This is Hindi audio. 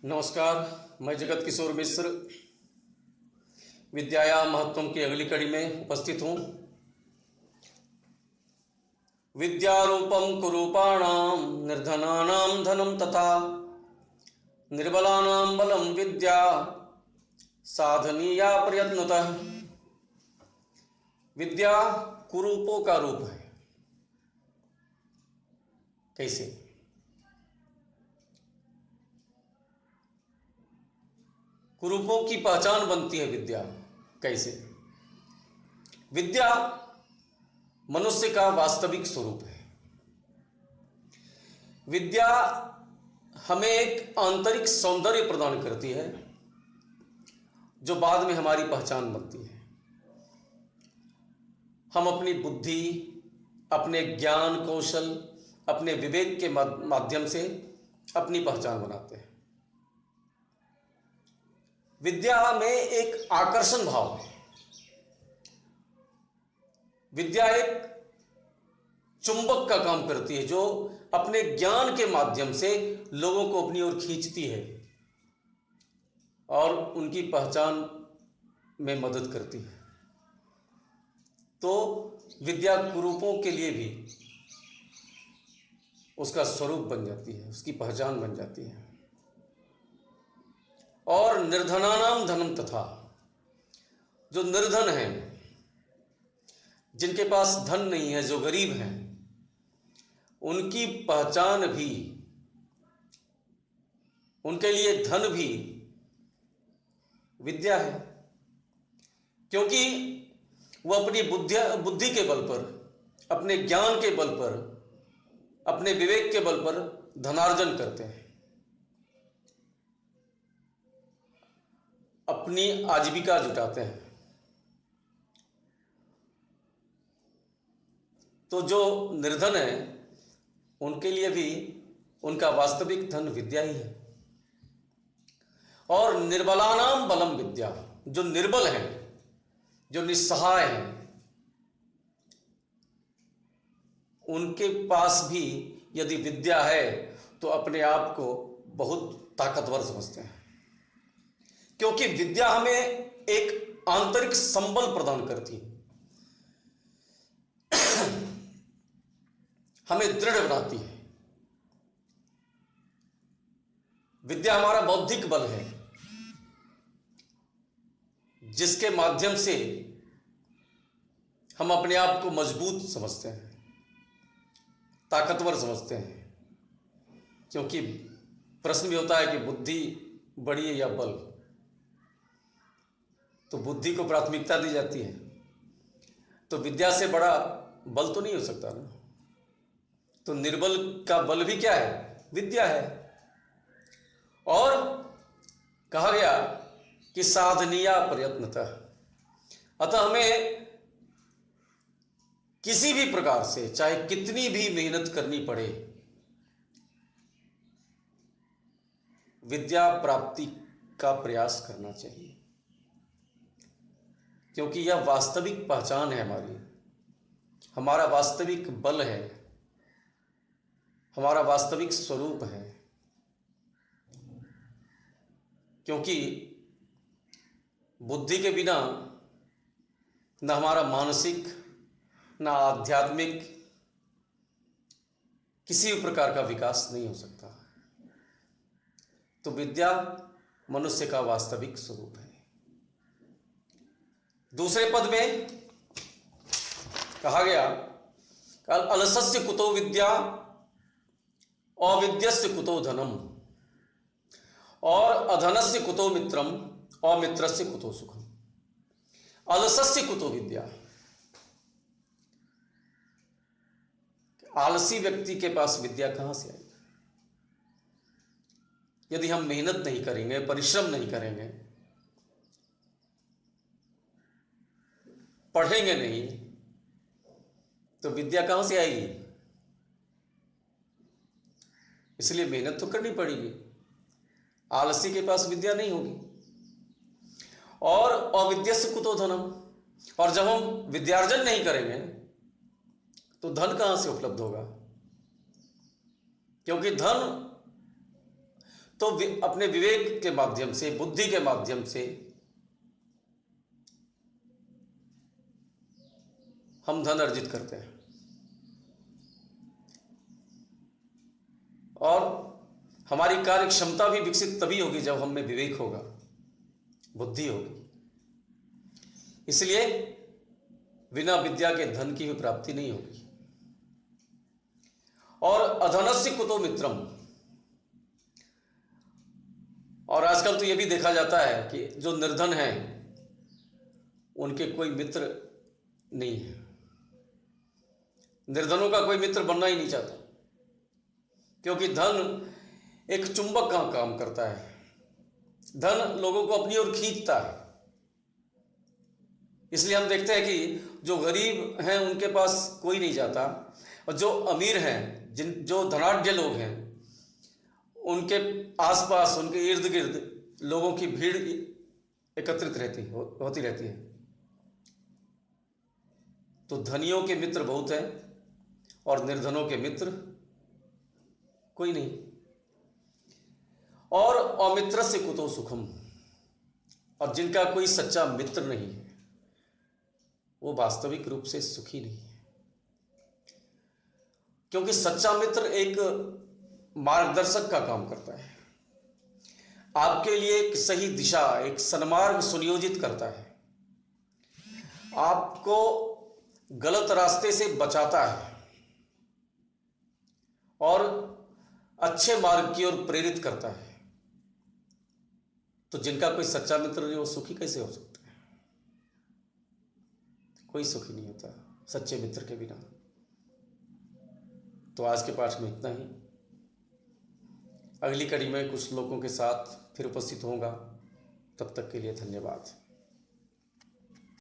नमस्कार, मैं जगत किशोर मिश्र विद्याया महत्वम की अगली कड़ी में उपस्थित हूँ। विद्यारूपम कुरूपाणाम निर्धनानाम धनम तथा निर्बलानाम बलम विद्या साधनीया प्रयत्नतः। विद्या कुरूपों का रूप है। कैसे? कुरूपों की पहचान बनती है विद्या। कैसे? विद्या मनुष्य का वास्तविक स्वरूप है। विद्या हमें एक आंतरिक सौंदर्य प्रदान करती है जो बाद में हमारी पहचान बनती है। हम अपनी बुद्धि, अपने ज्ञान कौशल, अपने विवेक के माध्यम से अपनी पहचान बनाते हैं। विद्या में एक आकर्षण भाव है। विद्या एक चुंबक का काम करती है जो अपने ज्ञान के माध्यम से लोगों को अपनी ओर खींचती है और उनकी पहचान में मदद करती है। तो विद्या कुरूपों के लिए भी उसका स्वरूप बन जाती है, उसकी पहचान बन जाती है। और निर्धनानाम धनम तथा, जो निर्धन हैं, जिनके पास धन नहीं है, जो गरीब हैं, उनकी पहचान भी, उनके लिए धन भी विद्या है। क्योंकि वह अपनी बुद्धि के बल पर, अपने ज्ञान के बल पर, अपने विवेक के बल पर धनार्जन करते हैं, अपनी आजीविका जुटाते हैं। तो जो निर्धन है उनके लिए भी उनका वास्तविक धन विद्या ही है। और निर्बलानाम बलम विद्या, जो निर्बल हैं, जो निस्सहाय हैं, उनके पास भी यदि विद्या है तो अपने आप को बहुत ताकतवर समझते हैं। क्योंकि विद्या हमें एक आंतरिक संबल प्रदान करती है, हमें दृढ़ बनाती है। विद्या हमारा बौद्धिक बल है जिसके माध्यम से हम अपने आप को मजबूत समझते हैं, ताकतवर समझते हैं। क्योंकि प्रश्न भी होता है कि बुद्धि बड़ी है या बल, तो बुद्धि को प्राथमिकता दी जाती है। तो विद्या से बड़ा बल तो नहीं हो सकता ना। तो निर्बल का बल भी क्या है? विद्या है। और कहा गया कि साधनीया प्रयत्नतः, अतः हमें किसी भी प्रकार से, चाहे कितनी भी मेहनत करनी पड़े, विद्या प्राप्ति का प्रयास करना चाहिए। क्योंकि यह वास्तविक पहचान है हमारी, हमारा वास्तविक बल है, हमारा वास्तविक स्वरूप है। क्योंकि बुद्धि के बिना न हमारा मानसिक, न आध्यात्मिक किसी भी प्रकार का विकास नहीं हो सकता। तो विद्या मनुष्य का वास्तविक स्वरूप है। दूसरे पद में कहा गया, अलसस्य कुतो विद्या अविद्यस्य कुतो धनम और अधनस्य कुतो मित्रम अमित्रस्य कुतो सुखम। अलसस्य कुतो विद्या, आलसी व्यक्ति के पास विद्या कहां से आएगी? यदि हम मेहनत नहीं करेंगे, परिश्रम नहीं करेंगे, पढ़ेंगे नहीं, तो विद्या कहां से आएगी? इसलिए मेहनत तो करनी पड़ेगी। आलसी के पास विद्या नहीं होगी। और अविद्यस्य कुतो धनम, और जब हम विद्यार्जन नहीं करेंगे तो धन कहां से उपलब्ध होगा? क्योंकि धन तो अपने विवेक के माध्यम से, बुद्धि के माध्यम से हम धन अर्जित करते हैं। और हमारी कार्य क्षमता भी विकसित तभी होगी जब हम में विवेक होगा, बुद्धि होगी। इसलिए बिना विद्या के धन की भी प्राप्ति नहीं होगी। और अधनस्य कुतो मित्रम, और आजकल तो यह भी देखा जाता है कि जो निर्धन हैं उनके कोई मित्र नहीं है। निर्धनों का कोई मित्र बनना ही नहीं चाहता, क्योंकि धन एक चुंबक का काम करता है। धन लोगों को अपनी ओर खींचता है। इसलिए हम देखते हैं कि जो गरीब हैं उनके पास कोई नहीं जाता, और जो अमीर हैं, जो धनाढ्य लोग हैं, उनके आसपास, उनके इर्द गिर्द लोगों की भीड़ एकत्रित होती रहती है। तो धनियों के मित्र बहुत हैं और निर्धनों के मित्र कोई नहीं। और अमित्रस्य कुतो सुखम, और जिनका कोई सच्चा मित्र नहीं है वो वास्तविक रूप से सुखी नहीं है। क्योंकि सच्चा मित्र एक मार्गदर्शक का काम करता है, आपके लिए एक सही दिशा, एक सन्मार्ग सुनियोजित करता है, आपको गलत रास्ते से बचाता है और अच्छे मार्ग की ओर प्रेरित करता है। तो जिनका कोई सच्चा मित्र नहीं, वो सुखी कैसे हो सकता है? कोई सुखी नहीं होता सच्चे मित्र के बिना। तो आज के पाठ में इतना ही। अगली कड़ी में कुछ लोगों के साथ फिर उपस्थित होऊंगा। तब तक के लिए धन्यवाद।